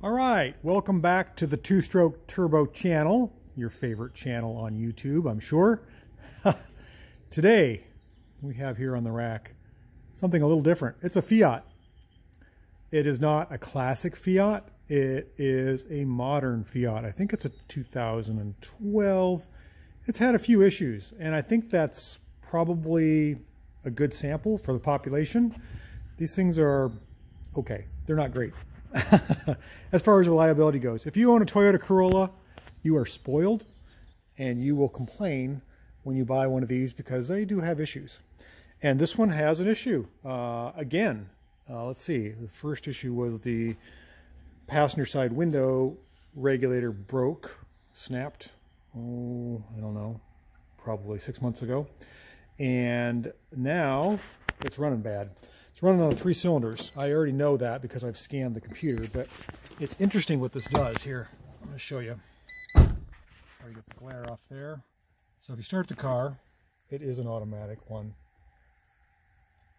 All right, welcome back to the Two-Stroke Turbo channel, your favorite channel on YouTube, I'm sure. Today, we have here on the rack something a little different. It's a Fiat. It is not a classic Fiat. It is a modern Fiat. I think it's a 2012. It's had a few issues, and I think that's probably a good sample for the population. These things are okay. They're not great. As far as reliability goes, if you own a Toyota Corolla, you are spoiled, and you will complain when you buy one of these because they do have issues. And this one has an issue. Again, let's see. The first issue was the passenger side window regulator broke, snapped. Oh, I don't know, probably 6 months ago. And now it's running bad. It's running on 3 cylinders. I already know that because I've scanned the computer, but it's interesting what this does here. I'm going to show you. Try to get the glare off there. So if you start the car, it is an automatic one.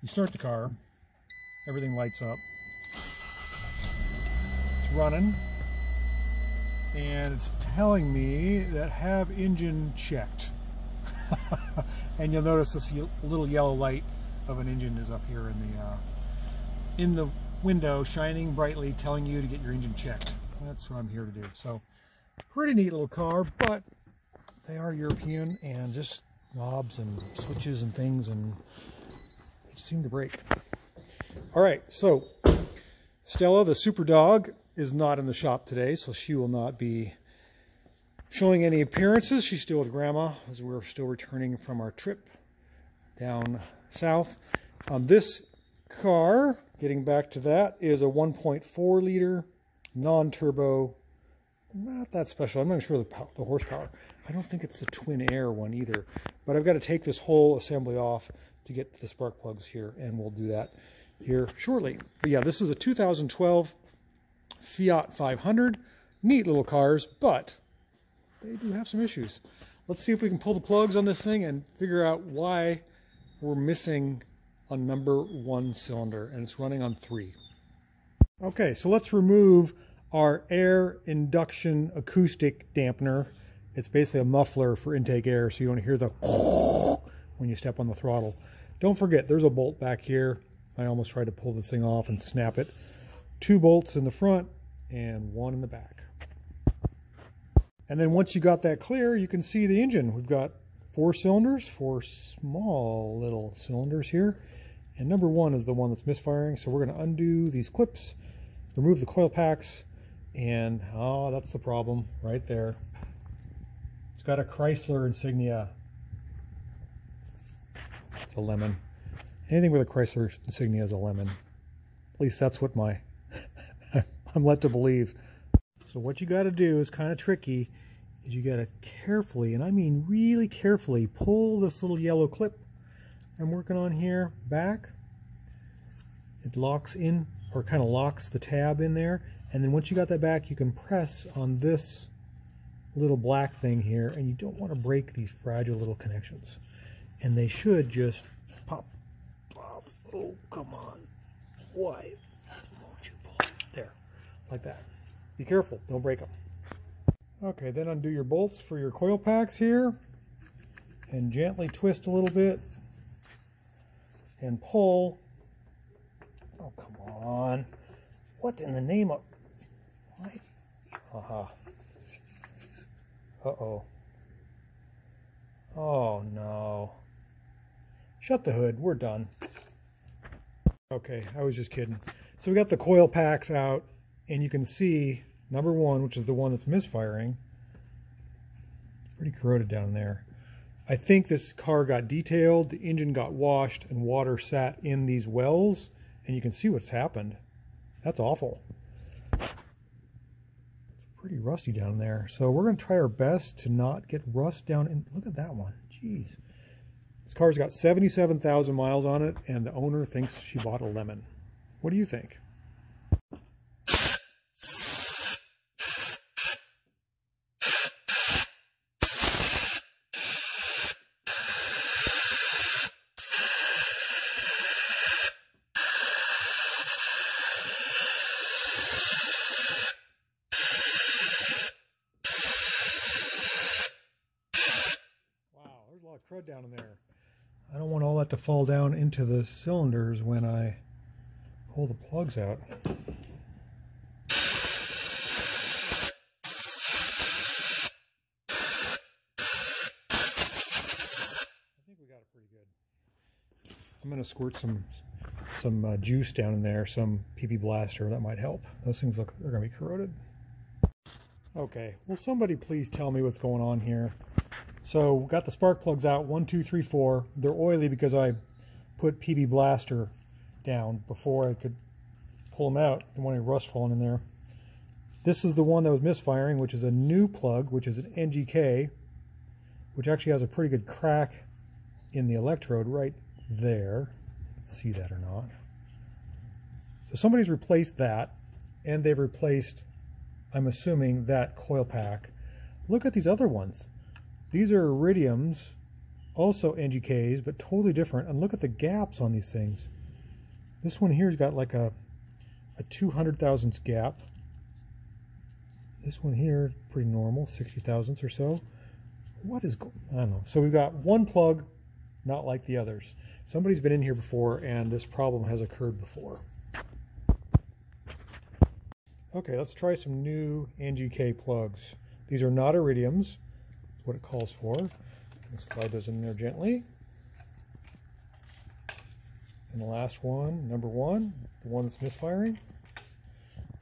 You start the car, everything lights up. It's running, and it's telling me that have engine checked. And you'll notice this little yellow light of an engine is up here in the window, shining brightly, telling you to get your engine checked. That's what I'm here to do. So, pretty neat little car, but they are European and just knobs and switches and things, and they seem to break. All right, so Stella, the super dog, is not in the shop today, so she will not be showing any appearances. She's still with Grandma as we're still returning from our trip down south. This car, getting back to that, is a 1.4 liter non-turbo. Not that special. I'm not sure the horsepower. I don't think it's the twin air one either. But I've got to take this whole assembly off to get to the spark plugs here, and we'll do that here shortly. But yeah, this is a 2012 Fiat 500. Neat little cars, but they do have some issues. Let's see if we can pull the plugs on this thing and figure out why we're missing a number 1 cylinder, and it's running on 3. Okay, so let's remove our air induction acoustic dampener. It's basically a muffler for intake air, so you don't hear the when you step on the throttle. Don't forget, there's a bolt back here. I almost tried to pull this thing off and snap it. 2 bolts in the front and 1 in the back. And then once you got that clear, you can see the engine. We've got 4 cylinders, 4 small little cylinders here. And number 1 is the one that's misfiring. So we're going to undo these clips, remove the coil packs, and oh, that's the problem right there. It's got a Chrysler insignia. It's a lemon. Anything with a Chrysler insignia is a lemon. At least that's what I'm led to believe. So what you got to do is kind of tricky. Is you got to carefully, and I mean really carefully, pull this little yellow clip I'm working on here back. It locks in, or kind of locks the tab in there, and then once you got that back, you can press on this little black thing here, and you don't want to break these fragile little connections. And they should just pop. Oh, come on. Why won't you pull? There, like that. Be careful, don't break them. Okay, then undo your bolts for your coil packs here, and gently twist a little bit, and pull. Oh, come on. What in the name of... Why? Aha. Uh-oh. Oh, no. Shut the hood. We're done. Okay, I was just kidding. So we got the coil packs out, and you can see number 1, which is the one that's misfiring. It's pretty corroded down there. I think this car got detailed, the engine got washed, and water sat in these wells, and you can see what's happened. That's awful. It's pretty rusty down there. So we're going to try our best to not get rust down in... Look at that one. Jeez. This car's got 77,000 miles on it, and the owner thinks she bought a lemon. What do you think? crud down in there. I don't want all that to fall down into the cylinders when I pull the plugs out. I think we got it pretty good. I'm going to squirt some juice down in there, some PP Blaster. That might help. Those things look, they're going to be corroded. Okay, will somebody please tell me what's going on here? So, got the spark plugs out, 1, 2, 3, 4. They're oily because I put PB Blaster down before I could pull them out. Didn't want any rust falling in there. This is the one that was misfiring, which is a new plug, which is an NGK, which actually has a pretty good crack in the electrode right there. See that or not? So somebody's replaced that, and they've replaced, I'm assuming, that coil pack. Look at these other ones. These are iridiums, also NGKs, but totally different. And look at the gaps on these things. This one here's got like a 200 thousandths gap. This one here, pretty normal, 60 thousandths or so. What is going on? I don't know. So we've got one plug, not like the others. Somebody's been in here before, and this problem has occurred before. Okay, let's try some new NGK plugs. These are not iridiums, that's what it calls for. Slide those in there gently. And the last one, number 1, the one that's misfiring.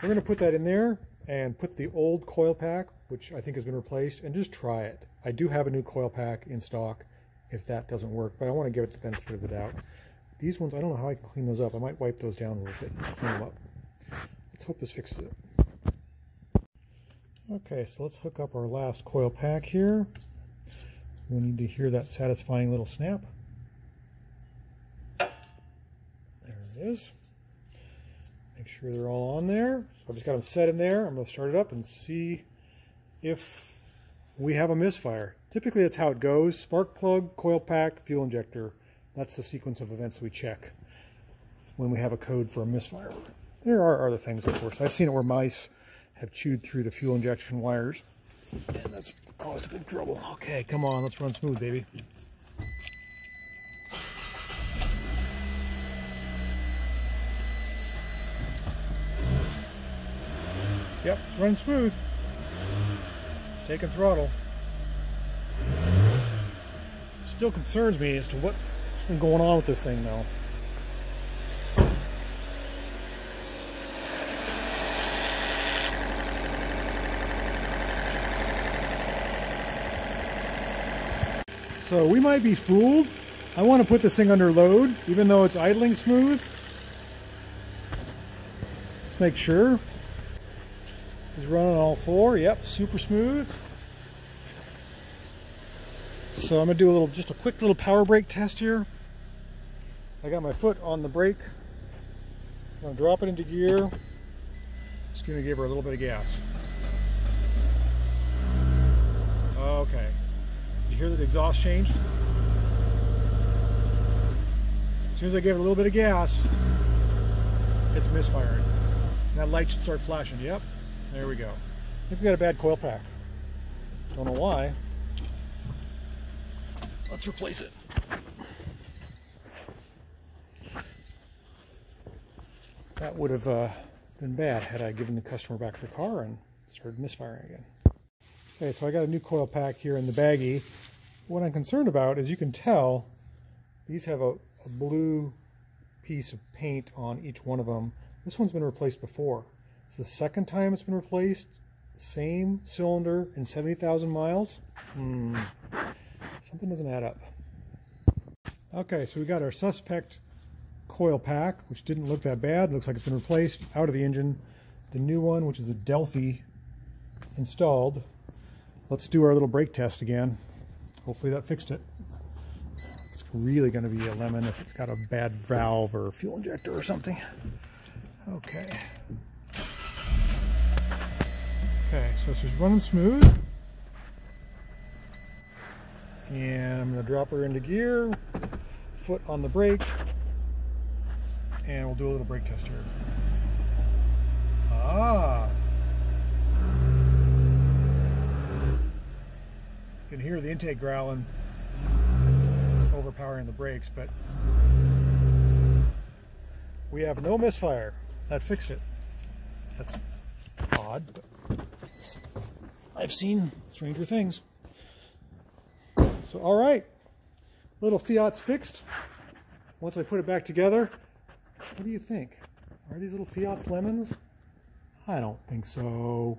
We're going to put that in there and put the old coil pack, which I think has been replaced, and just try it. I do have a new coil pack in stock if that doesn't work, but I want to give it the benefit of the doubt. These ones, I don't know how I can clean those up. I might wipe those down a little bit and clean them up. Let's hope this fixes it. Okay, so let's hook up our last coil pack here. We need to hear that satisfying little snap. There it is. Make sure they're all on there. So I've just got them set in there. I'm going to start it up and see if we have a misfire. Typically that's how it goes. Spark plug, coil pack, fuel injector. That's the sequence of events we check when we have a code for a misfire. There are other things, of course. I've seen it where mice have chewed through the fuel injection wires, and that's caused a big trouble. Okay, come on, let's run smooth, baby. Yep, it's running smooth. It's taking throttle. Still concerns me as to what's been going on with this thing though. So we might be fooled. I want to put this thing under load, even though it's idling smooth. Let's make sure. It's running all 4. Yep, super smooth. So I'm gonna do just a quick little power brake test here. I got my foot on the brake. I'm gonna drop it into gear. Just gonna give her a little bit of gas. Okay. Did you hear that the exhaust changed? As soon as I gave it a little bit of gas, it's misfiring. And that light should start flashing. Yep, there we go. I think we got a bad coil pack. Don't know why. Let's replace it. That would have been bad had I given the customer back their car and started misfiring again. Okay, so I got a new coil pack here in the baggie. What I'm concerned about is you can tell these have a blue piece of paint on each one of them. This one's been replaced before. It's the second time it's been replaced. Same cylinder in 70,000 miles. Something doesn't add up. Okay, so we got our suspect coil pack, which didn't look that bad. Looks like it's been replaced out of the engine. The new one, which is a Delphi, installed. Let's do our little brake test again. Hopefully that fixed it. It's really going to be a lemon if it's got a bad valve or fuel injector or something. Okay. Okay, so this is running smooth. And I'm going to drop her into gear, foot on the brake, and we'll do a little brake test here. Ah! You can hear the intake growling. powering the brakes, but we have no misfire. That fixed it. That's odd, but I've seen stranger things. So, all right, little Fiat's fixed. Once I put it back together, what do you think? Are these little Fiats Lemons? I don't think so.